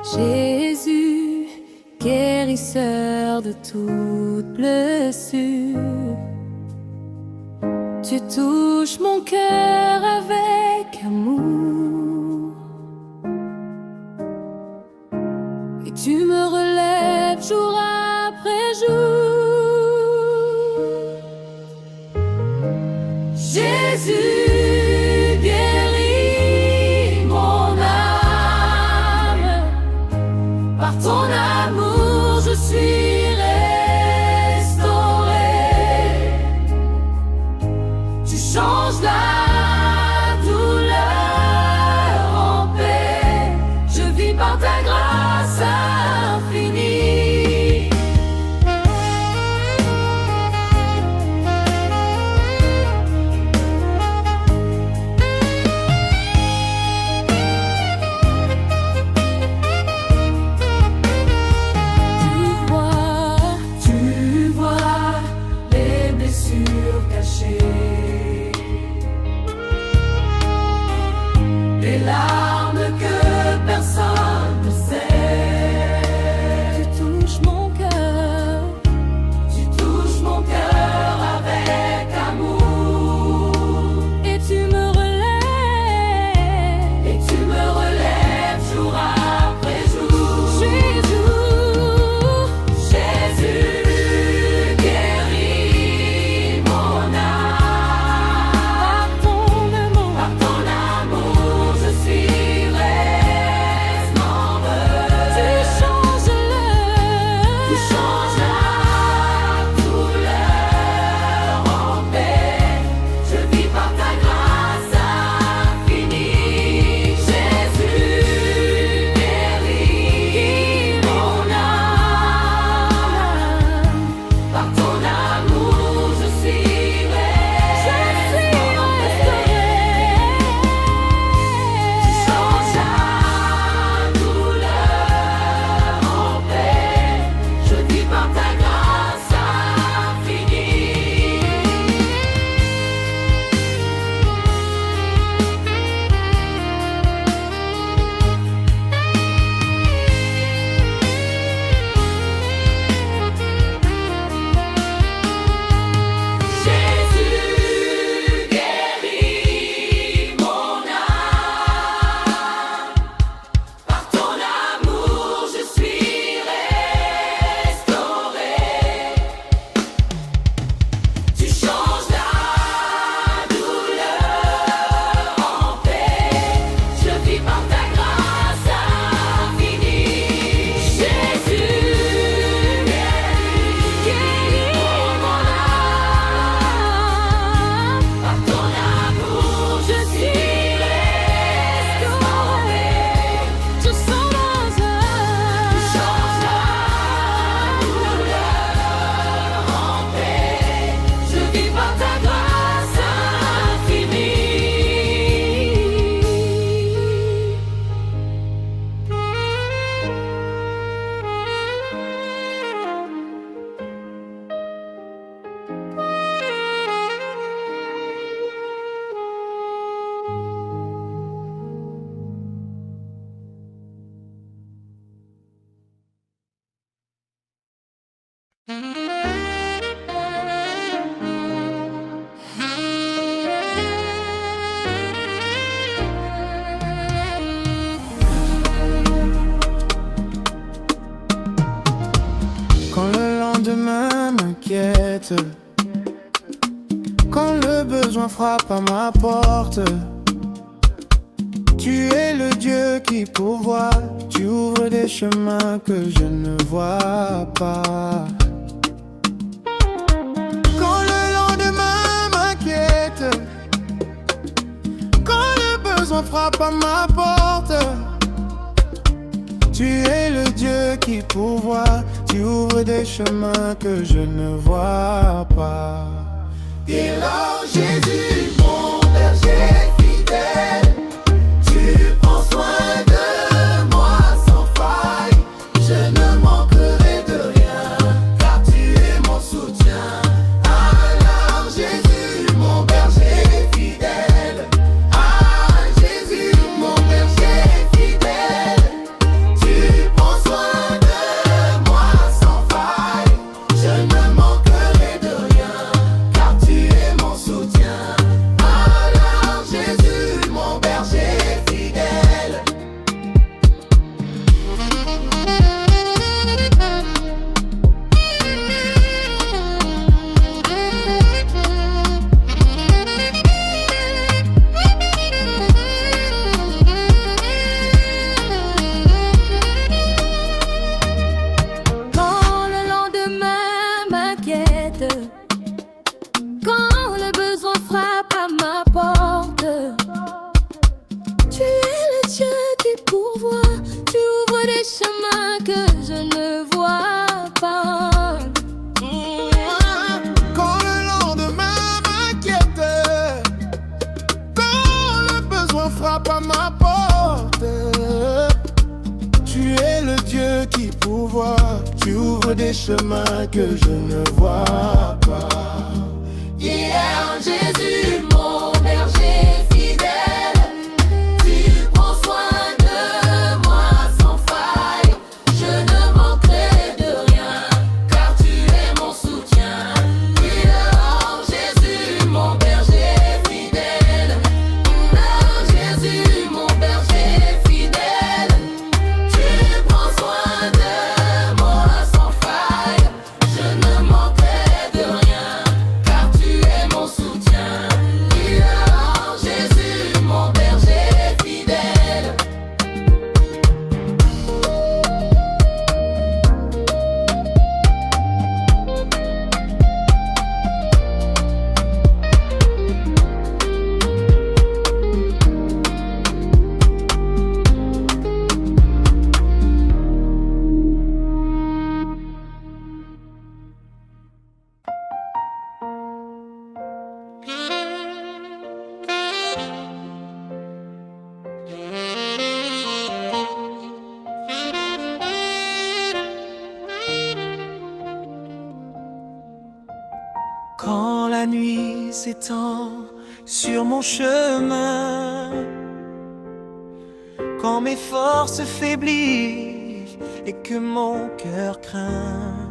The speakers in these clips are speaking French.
Jésus, guérisseur de toute blessure, tu touches mon cœur avec amour et tu me relèves jour après jour. Jésus guérit mon âme, par ton amour je suis restaurée. Tu changes la douleur en paix, je vis par ta grâce infinie. Tu vois les blessures cachées, les larmes que personne ne sait. Tu touches mon cœur avec amour et tu me relèves jour après jour. Jésus guérit mon âme, par ton amour je suis restaurée. Tu changes la douleur en paix, je vis par ta grâce infinie. Jésus guérit mon âme, par ton amour je suis restaurée. Tu changes la douleur en paix, je vis par ta grâce infinie. Jésus guérit mon âme, par ton amour je suis restaurée. Tu changes la douleur en paix, je vis par ta grâce infinie. Jésus guérit mon âme, par ton amour je suis restaurée. Tu changes la douleur en paix, je vis par ta grâce Quand le lendemain m'inquiète, quand le besoin frappe à ma porte, tu es le Dieu qui pourvoit, tu ouvres des chemins que je ne vois pas. Quand le lendemain m'inquiète, quand le besoin frappe à ma porte, tu es le Dieu qui pourvoit, tu ouvres des chemins que je ne vois pas. Et là, Jésus, mon berger fidèle, tu prends soin de moi sans faille. Je ne manquerai de rien, car tu es mon soutien. Alors Jésus, mon berger fidèle, ah Jésus, mon berger fidèle, tu qui pourvoit. Tu ouvres des chemins que je ne vois pas. Yeah, Jésus, mon berger fidèle, tu prends soin de moi sans faille. Je ne manquerai de rien, car tu es mon soutien. Yeah, Jésus, mon berger fidèle. Oh, Jésus, mon berger fidèle, tu prends soin de moi sans faille. Je ne manquerai de rien, car tu es mon soutien. Yeah, Jésus, mon berger fidèle. Quand la nuit s'étend sur mon chemin, quand mes forces faiblissent et que mon cœur craint,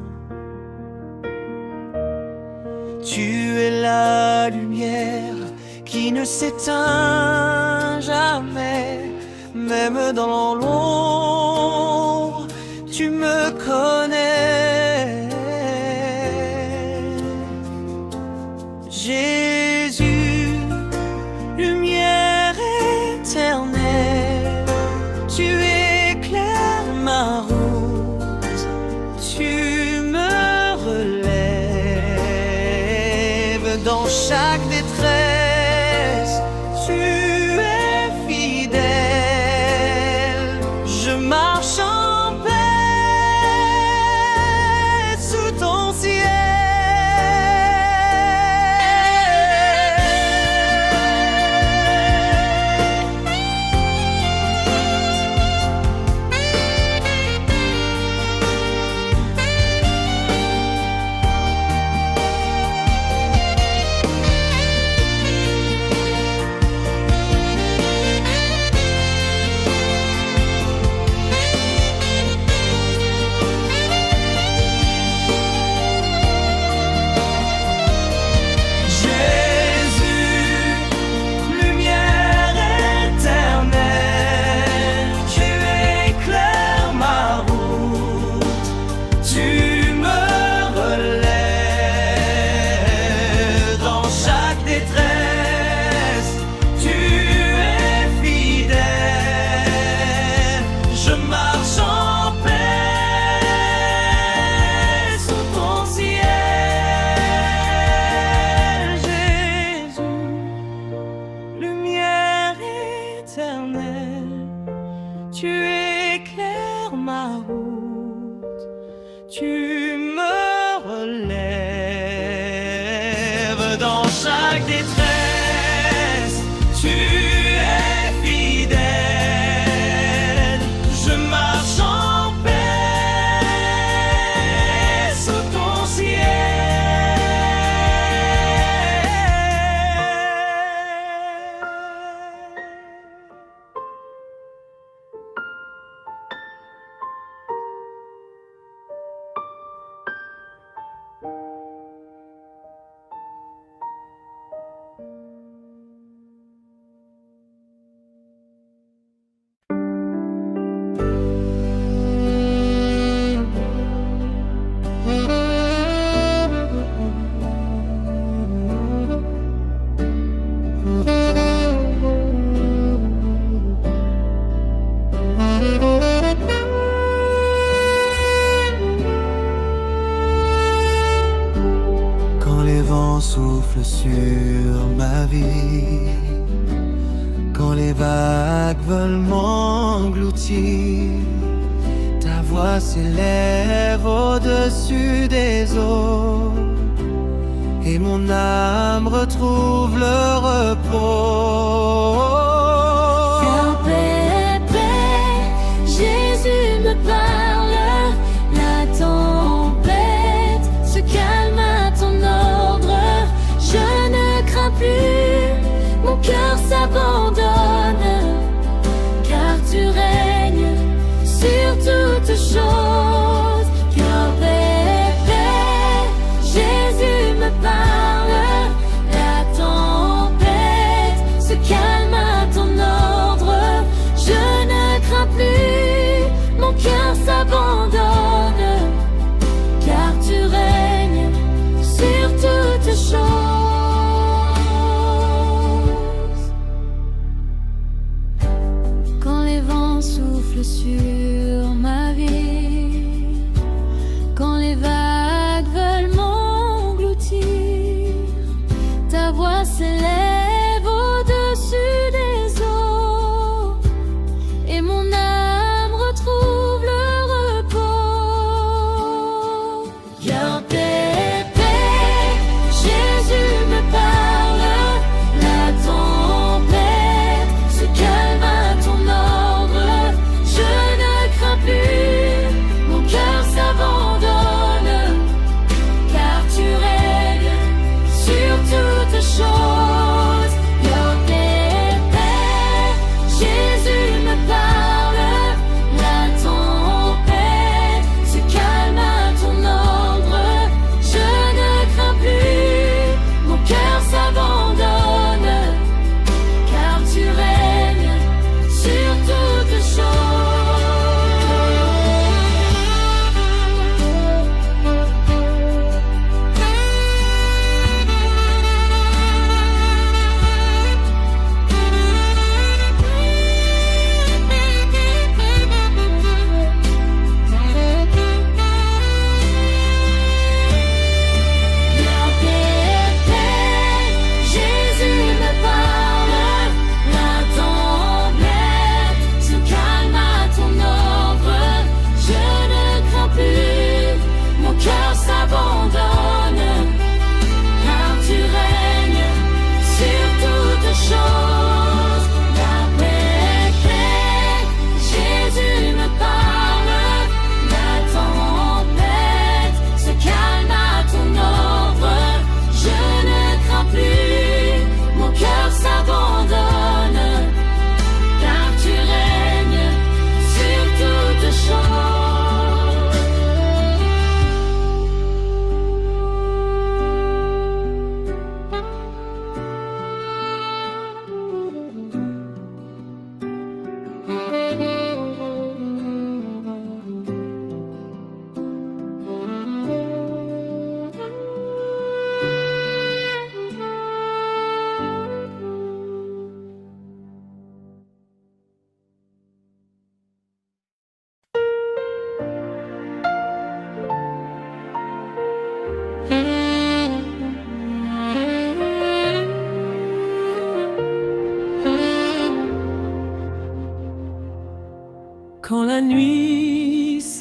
tu es la lumière qui ne s'éteint jamais. Même dans l'ombre, tu me connais. Jésus, lumière éternelle, tu éclaires ma route, tu me relèves dans chaque détresse, tu es fidèle, je marche en paix sous ton ciel. Tu éclaires ma route, tu me relèves dans chaque détresse, tu es fidèle, je marche en paix sous ton ciel. Souffle sur ma vie, quand les vagues veulent m'engloutir, ta voix s'élève au-dessus des eaux et mon âme retrouve le repos. Paix, paix, Jésus me parle.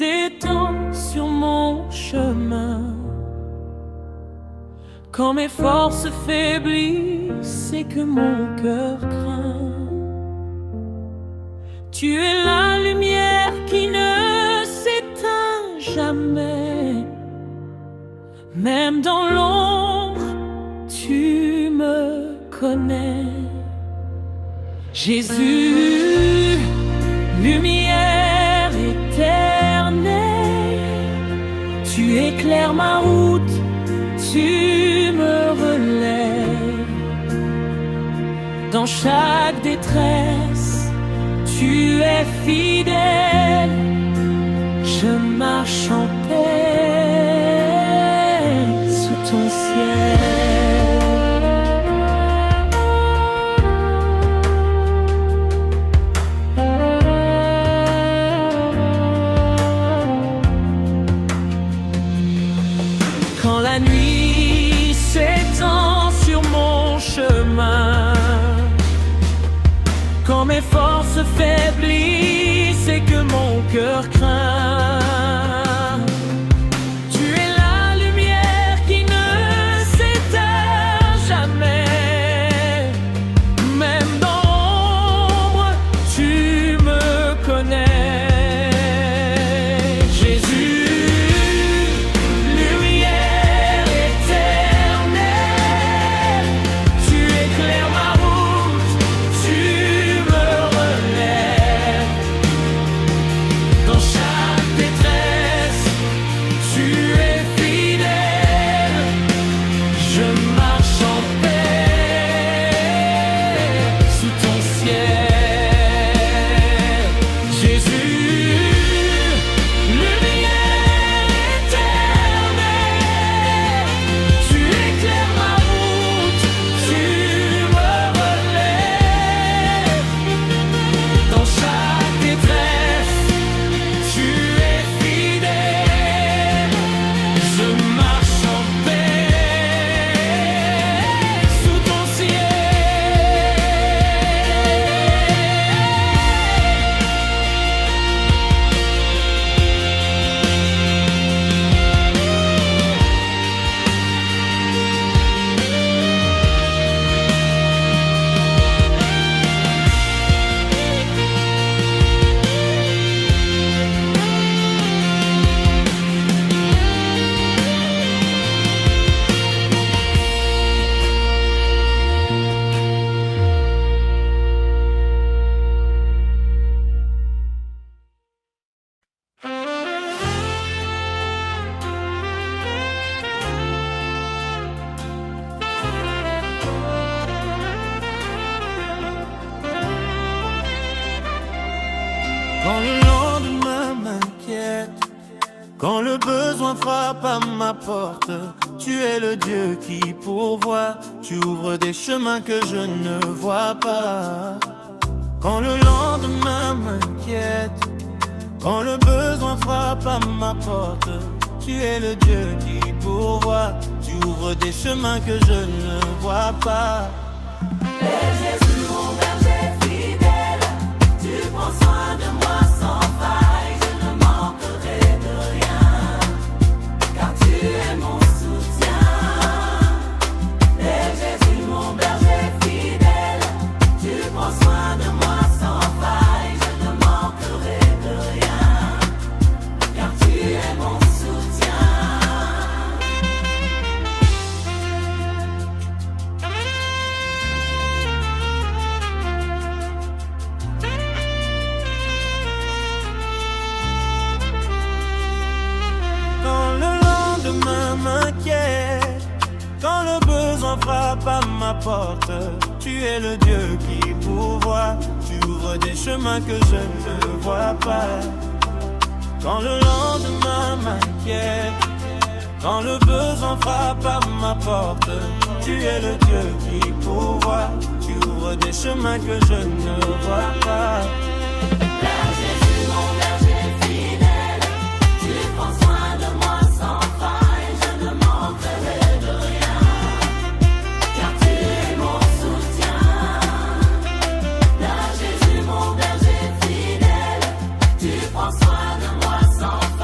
s'étend sur mon chemin. Quand mes forces faiblissent et que mon cœur craint, tu es la lumière qui ne s'éteint jamais. Même dans l'ombre, tu me connais. Jésus, lumière éternelle, tu éclaires ma route, tu me relèves. Dans chaque détresse, tu es fidèle. Je marche en paix sous ton ciel. Quand la nuit s'étend sur mon chemin, quand mes forces faiblissent et que mon cœur craint, tu es la lumière qui ne s'éteint jamais. Même dans l'ombre, tu me connais. Jésus, lumière éternelle, tu éclaires ma route, tu me relèves. Dans chaque détresse, tu es fidèle. Je marche en paix sous ton ciel. Jésus, lumière éternelle, tu éclaires ma route, tu me relèves. Dans chaque détresse, tu es fidèle. Je marche en paix sous ton ciel. Quand le lendemain m'inquiète, quand le besoin frappe à ma porte, tu es le Dieu qui pourvoit, tu ouvres des chemins que je ne vois pas. Quand le lendemain m'inquiète, quand le besoin frappe à ma porte, tu es le Dieu qui pourvoit, tu ouvres des chemins que je ne vois pas. Jésus, mon berger fidèle, tu prends soin de moi sans faille, je ne manquerai de rien, car tu es mon soutien. Jésus, mon berger fidèle, tu prends soin de moi sans faille, je ne manquerai de rien, car tu es mon soutien. Quand le lendemain m'inquiète, quand le besoin frappe à ma porte, tu es le Dieu qui pourvoit, tu ouvres des chemins que je ne vois pas. Quand le lendemain m'inquiète, quand le besoin frappe à ma porte, tu es le Dieu qui pourvoit, tu ouvres des chemins que je ne vois pas. Jésus, mon berger fidèle, tu prends soin de moi sans faille, je ne manquerai de rien, car tu es mon soutien. Là, Jésus, mon berger fidèle, tu prends soin de moi sans faille.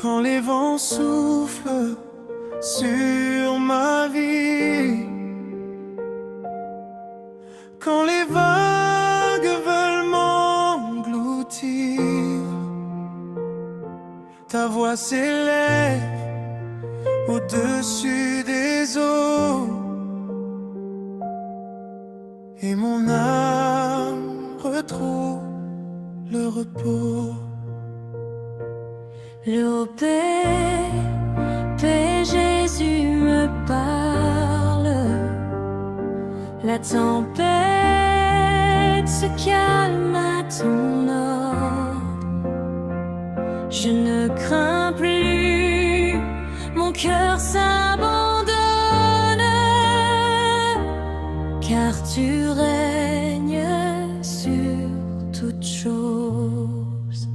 Quand les vents soufflent sur ma vie, quand les vagues veulent m'engloutir, ta voix s'élève au-dessus des eaux et mon âme retrouve le repos. Le paix, paix, Jésus me parle. La tempête se calme à ton ordre. Je ne crains plus, mon cœur s'abandonne, car tu règnes sur toutes choses.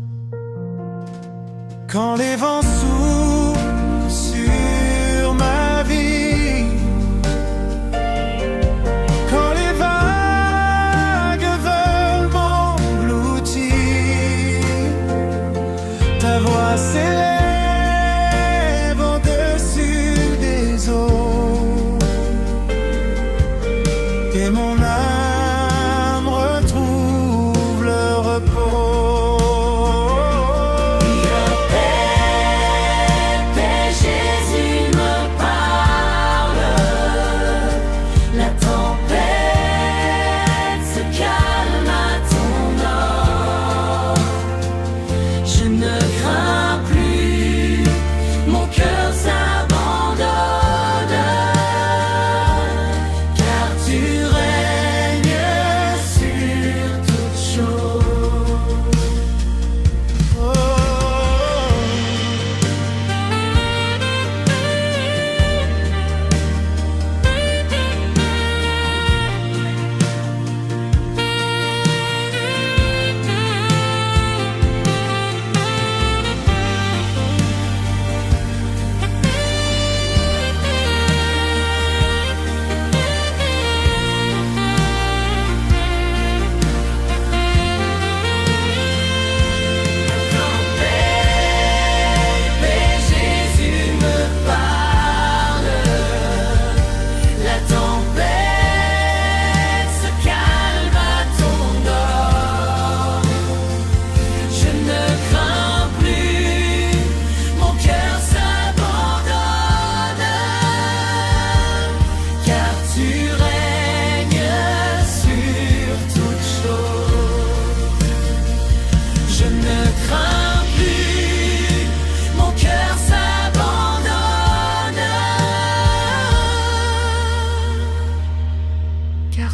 Quand les vents soufflent sur ma vie, quand les vagues veulent m'engloutir, ta voix s'élève au-dessus des eaux et mon âme retrouve le repos.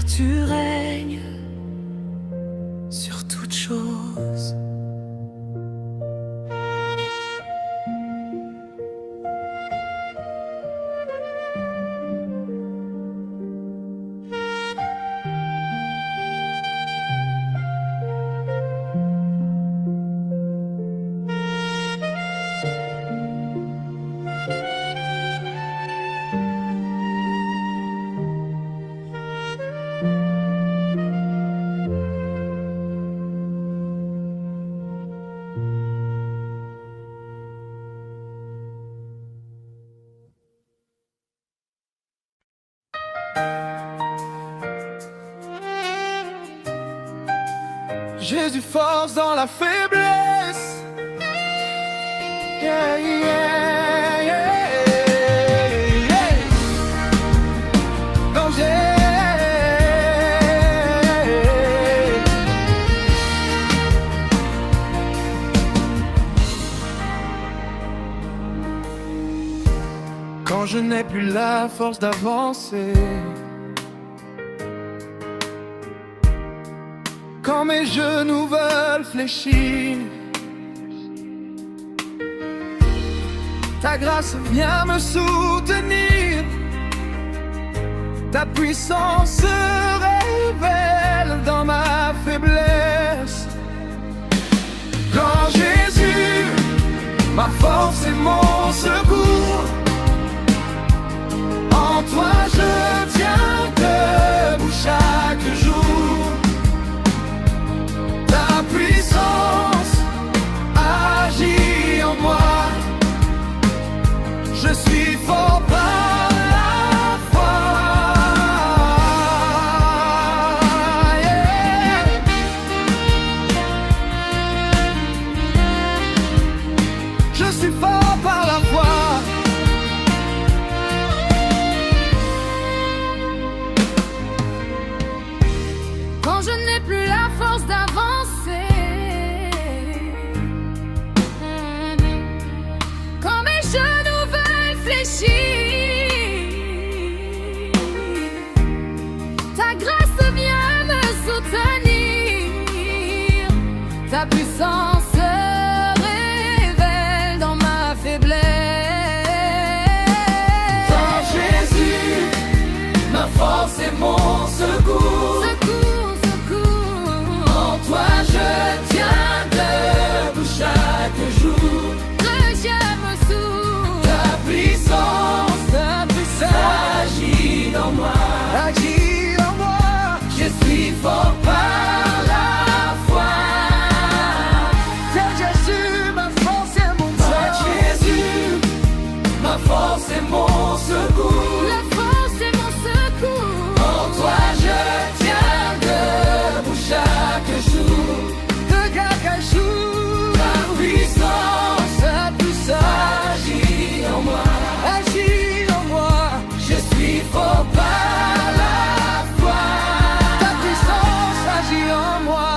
Tu règnes sur toute chose. J'ai du force dans la faiblesse. Yeah, yeah, yeah, yeah. Danger. Quand je n'ai plus la force d'avancer, quand mes genoux veulent fléchir, ta grâce vient me soutenir. Ta puissance se révèle dans ma faiblesse. Quand Jésus, ma force et mon secours, en toi je tiens debout chaque jour. Ta puissance agit en moi puissance se révèle dans ma faiblesse. Car Jésus, ma force et mon secours. Secours, secours. En toi je tiens debout chaque jour. Que j'aime sous Ta puissance agit en moi. Agis en moi. Je suis fort par la foi. C'est Jésus, ma force et mon C'est Jésus, ma force et mon secours. la force et mon secours. En toi je tiens debout chaque jour. de chaque jour. Ta puissance Agis agit en moi. agis en moi. Je suis fort par la foi. Ta puissance agit en moi.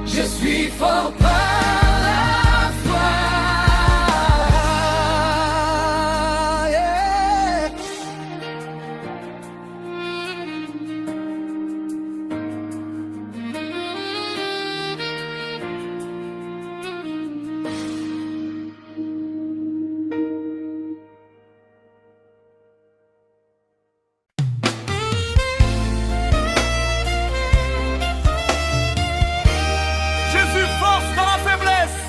Je suis fort par la foi. Yeah. Jésus, force dans la faiblesse.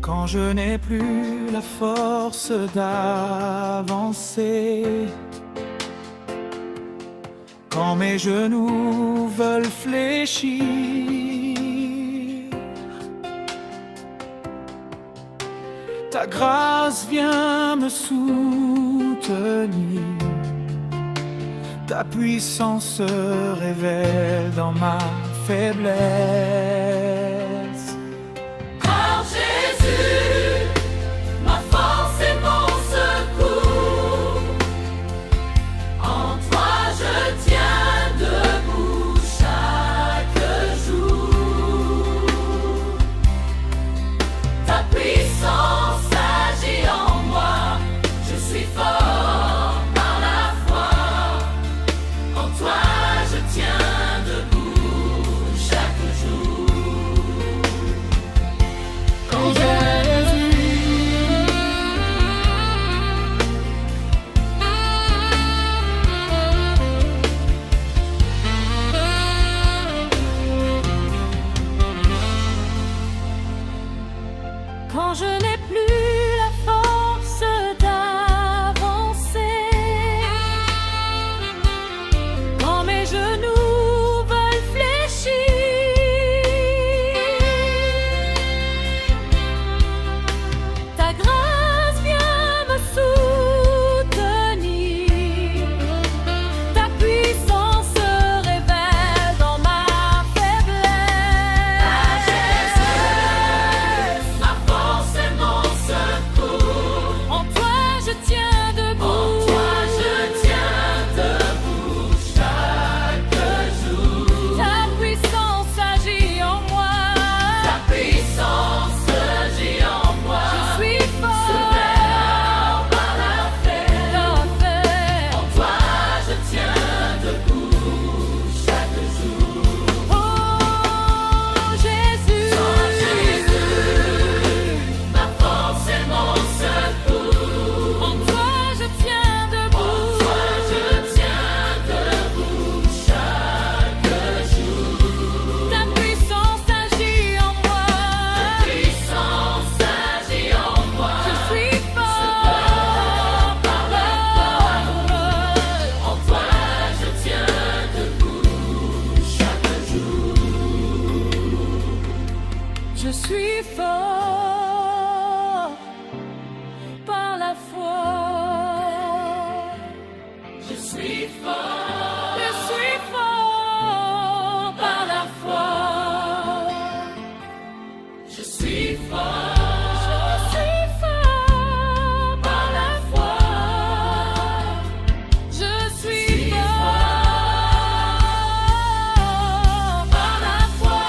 Quand je n'ai plus la force d'avancer, quand mes genoux veulent fléchir, ta grâce vient me soutenir. Ta puissance se révèle dans ma faiblesse. Car Jésus, ma force et mon secours. En toi je tiens debout chaque jour. Ta puissance agit en moi. Je suis fort par la foi. En toi je tiens debout chaque jour. Quand Jésus, Quand je n'ai plus la force d'avancer, quand mes genoux veulent fléchir, ta grâce vient me soutenir. Ta puissance se révèle dans ma faiblesse. Ma force et mon secours. En toi je tiens debout. En toi je tiens debout chaque jour. Ta puissance agit en moi. Ta puissance agit en moi. Je suis fort par la paix. En toi je tiens debout chaque jour. Oh Jésus, Oh Jésus, ma force et mon secours. en toi je tiens En debout. toi je tiens debout chaque jour. Ta puissance agit en moi. Puissance agit en moi. Je suis fort par la En toi je tiens debout chaque jour. Je suis fort par la foi. Je suis fort. Je suis fort par la foi. Je suis fort. Je suis fort par la foi. Je suis fort par la foi.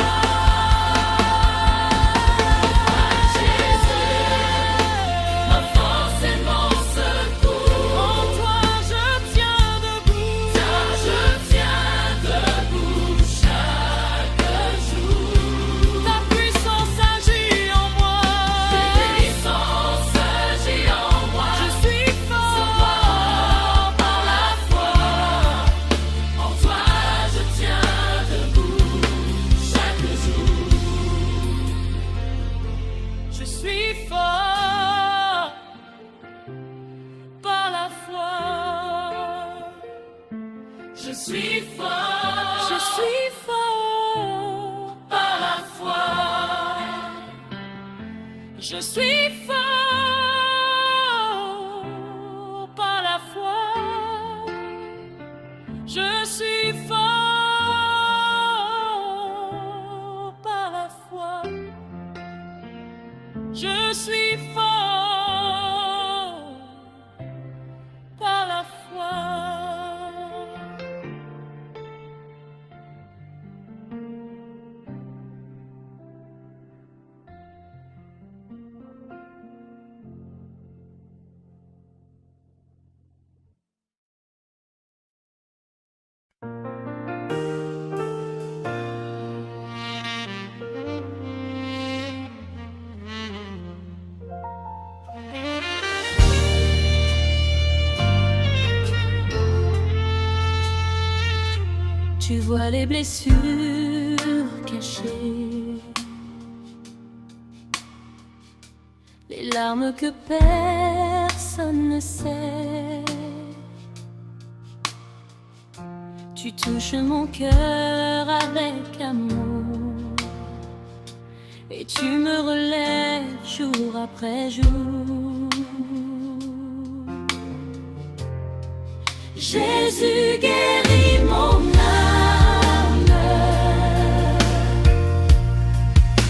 Je suis fort par la foi. Je suis fort par la foi. Je suis fort par la foi. Tu vois les blessures cachées, les larmes que personne ne sait. Tu touches mon cœur avec amour et tu me relèves jour après jour. Jésus guérit mon âme.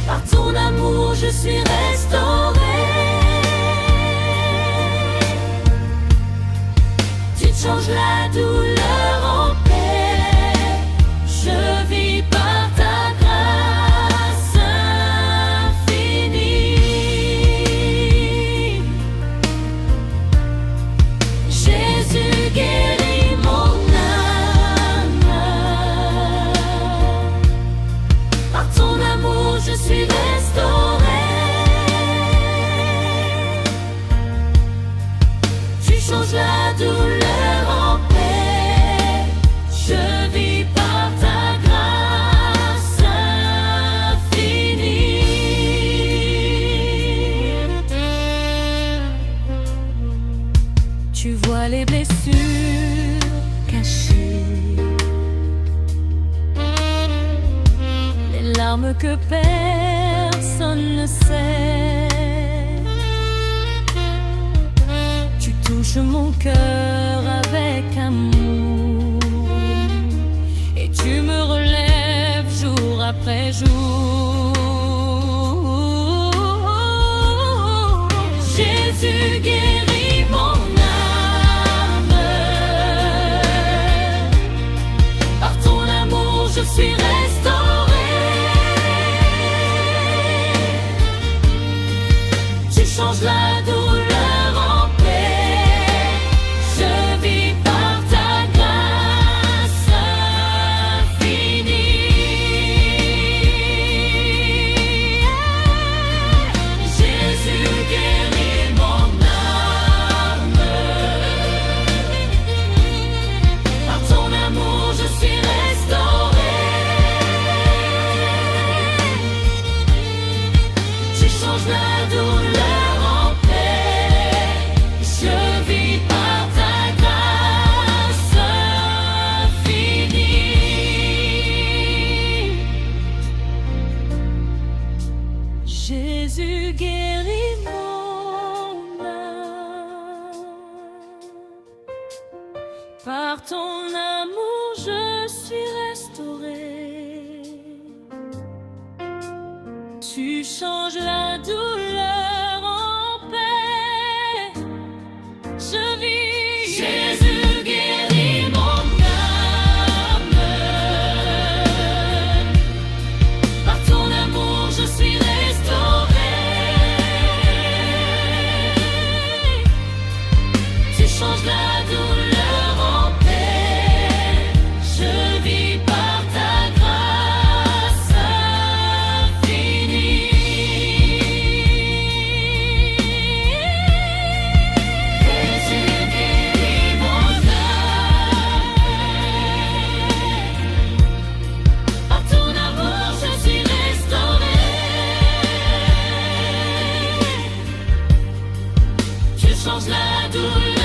Par ton amour je suis restaurée. Tu changes la douleur en paix. Je vis par ta grâce infinie. Jésus guérit mon âme. Par ton amour je suis restaurée. Tu changes la douleur en paix. Je vis par ta grâce infinie. Tu vois les blessures cachées, les larmes que personne ne sait. Tu touches mon cœur avec amour et tu me relèves jour après jour. Jésus guérit mon âme. Par ton amour je suis restaurée. Tu changes la douleur en paix. Je vis par ta grâce infinie. Jésus guérit mon âme. Par ton amour je suis restaurée. Tu changes la douleur en paix. Je vis par ta grâce infinie. Jésus guérit mon âme. Par ton amour je suis restaurée. Tu changes la douleur en paix. Je vis. Jésus guérit mon âme. Par ton amour je suis restaurée. Tu changes la douleur en paix. Je vis par ta grâce infinie. Jésus guérit mon âme. Par ton amour je suis restaurée. Tu changes la douleur